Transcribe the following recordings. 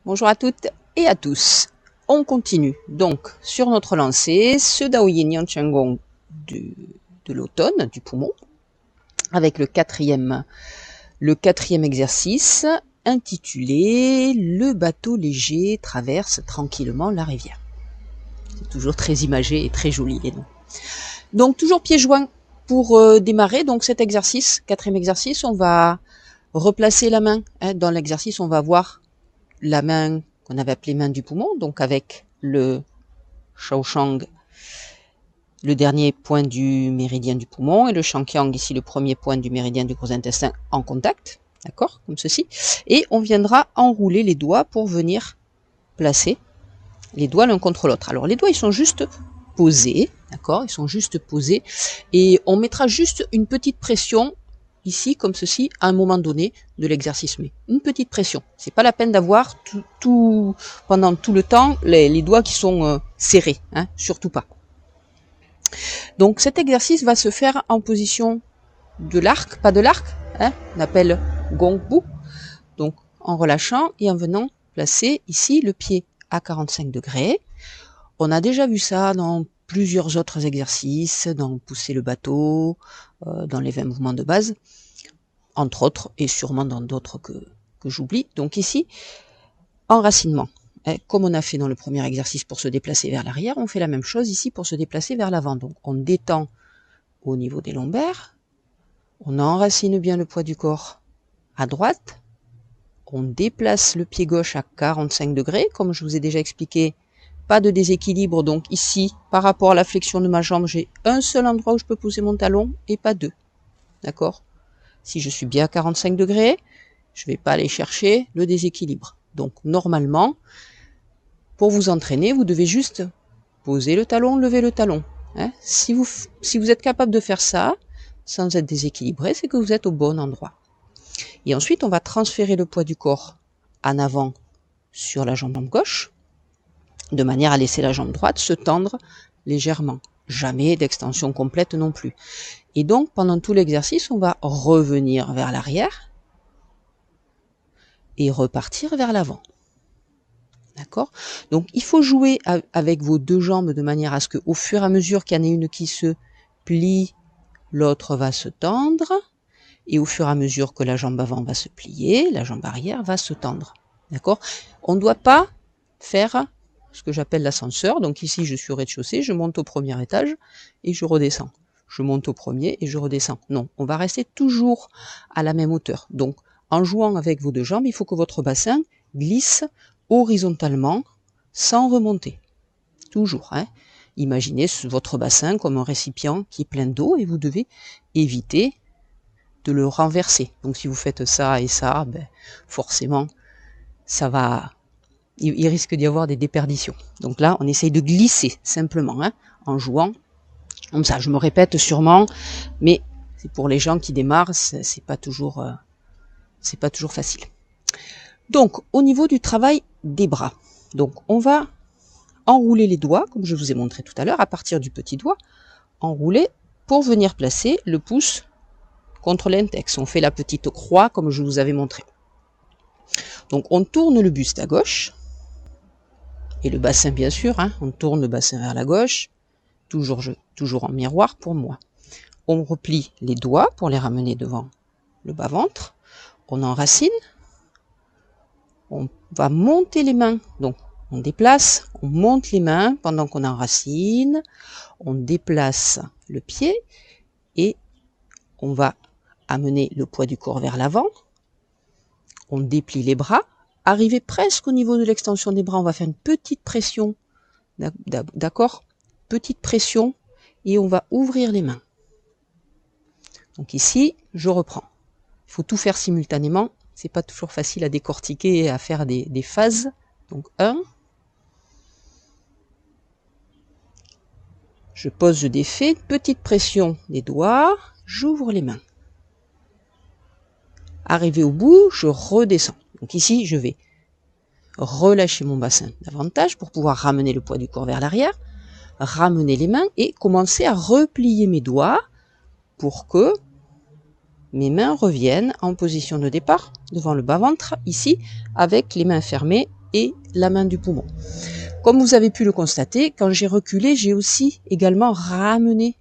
Bonjour à toutes et à tous. On continue donc sur notre lancée, ce Dao Yin Yang Chen Gong de l'automne, du poumon, avec le quatrième exercice intitulé « Le bateau léger traverse tranquillement la rivière ». C'est toujours très imagé et très joli les noms. Donc toujours pieds joints pour démarrer donc cet exercice, quatrième exercice, on va replacer la main. Dans l'exercice, on va voir la main qu'on avait appelée main du poumon, donc avec le Shaoshang, le dernier point du méridien du poumon, et le Shanqiang, ici le premier point du méridien du gros intestin en contact, d'accord, comme ceci. Et on viendra enrouler les doigts pour venir placer les doigts l'un contre l'autre. Alors les doigts, ils sont juste posés, d'accord, ils sont juste posés, et on mettra juste une petite pression ici, comme ceci, à un moment donné de l'exercice. Mais une petite pression. C'est pas la peine d'avoir pendant tout le temps les doigts qui sont serrés, surtout pas. Donc cet exercice va se faire en position de l'arc, pas de l'arc, on appelle Gongbu. Donc en relâchant et en venant placer ici le pied à 45 degrés. On a déjà vu ça dans plusieurs autres exercices, dans pousser le bateau, dans les 20 mouvements de base, entre autres, et sûrement dans d'autres que j'oublie. Donc ici, enracinement. Comme on a fait dans le premier exercice pour se déplacer vers l'arrière, on fait la même chose ici pour se déplacer vers l'avant. Donc on détend au niveau des lombaires, on enracine bien le poids du corps à droite, on déplace le pied gauche à 45 degrés, comme je vous ai déjà expliqué, pas de déséquilibre, donc ici, par rapport à la flexion de ma jambe, j'ai un seul endroit où je peux poser mon talon et pas deux, d'accord? Si je suis bien à 45 degrés, je ne vais pas aller chercher le déséquilibre. Donc normalement, pour vous entraîner, vous devez juste poser le talon, lever le talon. Si vous êtes capable de faire ça, sans être déséquilibré, c'est que vous êtes au bon endroit. Et ensuite, on va transférer le poids du corps en avant sur la jambe gauche, de manière à laisser la jambe droite se tendre légèrement. Jamais d'extension complète non plus. Et donc, pendant tout l'exercice, on va revenir vers l'arrière et repartir vers l'avant. D'accord? Donc, il faut jouer avec vos deux jambes de manière à ce qu'au fur et à mesure qu'il y en ait une qui se plie, l'autre va se tendre. Et au fur et à mesure que la jambe avant va se plier, la jambe arrière va se tendre. D'accord? On ne doit pas faire ce que j'appelle l'ascenseur. Donc ici, je suis au rez-de-chaussée, je monte au premier étage et je redescends. Je monte au premier et je redescends. Non, on va rester toujours à la même hauteur. Donc, en jouant avec vos deux jambes, il faut que votre bassin glisse horizontalement sans remonter. Toujours. Imaginez votre bassin comme un récipient qui est plein d'eau et vous devez éviter de le renverser. Donc si vous faites ça et ça, forcément, il risque d'y avoir des déperditions. Donc là, on essaye de glisser simplement, en jouant. Comme ça, je me répète sûrement, mais c'est pour les gens qui démarrent, c'est pas toujours facile. Donc, au niveau du travail des bras, donc on va enrouler les doigts, comme je vous ai montré tout à l'heure, à partir du petit doigt, enrouler pour venir placer le pouce contre l'index. On fait la petite croix comme je vous avais montré. Donc on tourne le buste à gauche, et le bassin bien sûr, on tourne le bassin vers la gauche, toujours en miroir pour moi. On replie les doigts pour les ramener devant le bas-ventre, on enracine, on va monter les mains, donc on déplace, on monte les mains pendant qu'on enracine, on déplace le pied, et on va amener le poids du corps vers l'avant, on déplie les bras, arrivé presque au niveau de l'extension des bras, on va faire une petite pression, d'accord? Petite pression, et on va ouvrir les mains. Donc ici, je reprends. Il faut tout faire simultanément, c'est pas toujours facile à décortiquer et à faire des phases. Donc 1, je pose, je défais, petite pression des doigts, j'ouvre les mains. Arrivé au bout, je redescends. Donc ici, je vais relâcher mon bassin davantage pour pouvoir ramener le poids du corps vers l'arrière, ramener les mains et commencer à replier mes doigts pour que mes mains reviennent en position de départ devant le bas-ventre, ici, avec les mains fermées et la main du poumon. Comme vous avez pu le constater, quand j'ai reculé, j'ai aussi également ramené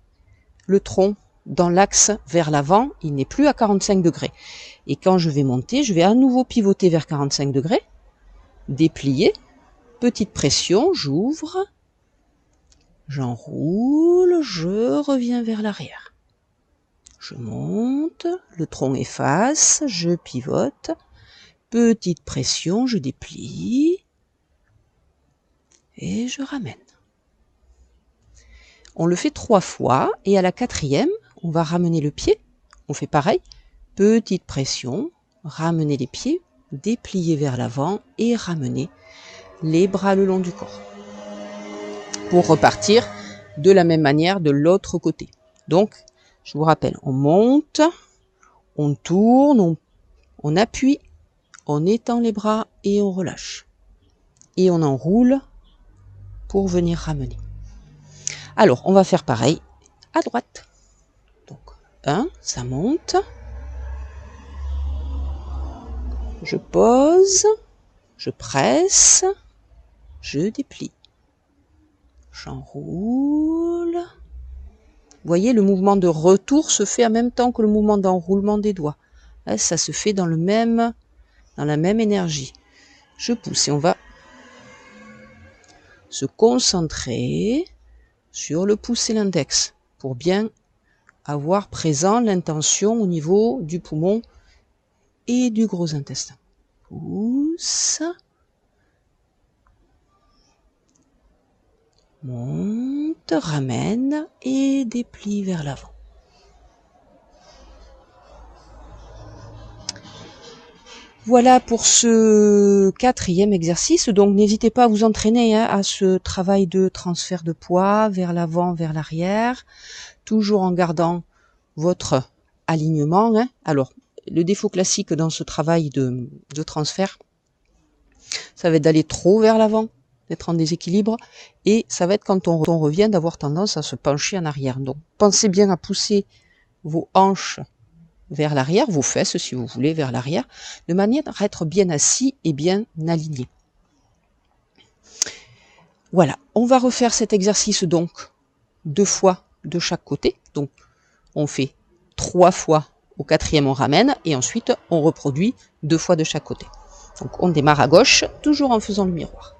le tronc dans l'axe vers l'avant, il n'est plus à 45 degrés. Et quand je vais monter, je vais à nouveau pivoter vers 45 degrés, déplier, petite pression, j'ouvre, j'enroule, je reviens vers l'arrière. Je monte, le tronc efface, je pivote, petite pression, je déplie et je ramène. On le fait 3 fois et à la 4e, on va ramener le pied. On fait pareil, petite pression, ramener les pieds, déplier vers l'avant et ramener les bras le long du corps. Pour repartir de la même manière de l'autre côté. Donc, je vous rappelle, on monte, on tourne, on appuie, on étend les bras et on relâche. Et on enroule pour venir ramener. Alors, on va faire pareil à droite. Donc, 1, ça monte. Je pose, je presse, je déplie. J'enroule. Vous voyez, le mouvement de retour se fait en même temps que le mouvement d'enroulement des doigts. Ça se fait dans la même énergie. Je pousse et on va se concentrer sur le pouce et l'index pour bien avoir présent l'intention au niveau du poumon et du gros intestin. Pousse. Monte, ramène et déplie vers l'avant. Voilà pour ce 4e exercice. Donc n'hésitez pas à vous entraîner à ce travail de transfert de poids vers l'avant, vers l'arrière, toujours en gardant votre alignement. Alors, le défaut classique dans ce travail de transfert, ça va être d'aller trop vers l'avant, d'être en déséquilibre, et ça va être quand on revient d'avoir tendance à se pencher en arrière. Donc pensez bien à pousser vos hanches vers l'arrière, vos fesses si vous voulez vers l'arrière, de manière à être bien assis et bien aligné. Voilà, on va refaire cet exercice donc 2 fois de chaque côté. Donc on fait 3 fois, au 4e on ramène, et ensuite on reproduit 2 fois de chaque côté. Donc on démarre à gauche, toujours en faisant le miroir.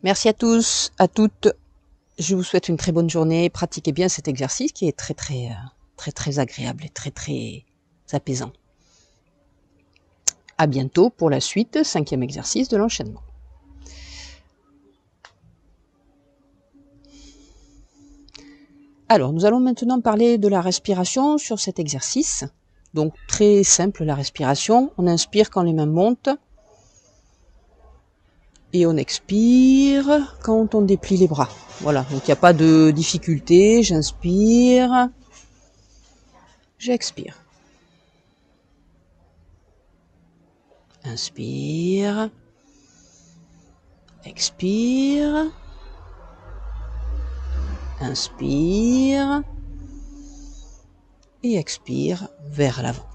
Merci à tous, à toutes. Je vous souhaite une très bonne journée. Pratiquez bien cet exercice qui est très agréable et très apaisant. À bientôt pour la suite, 5e exercice de l'enchaînement. Alors, nous allons maintenant parler de la respiration sur cet exercice. Donc, très simple la respiration. On inspire quand les mains montent. Et on expire quand on déplie les bras. Voilà, donc il n'y a pas de difficulté. J'inspire. J'expire. Inspire. Expire. Inspire. Et expire vers l'avant.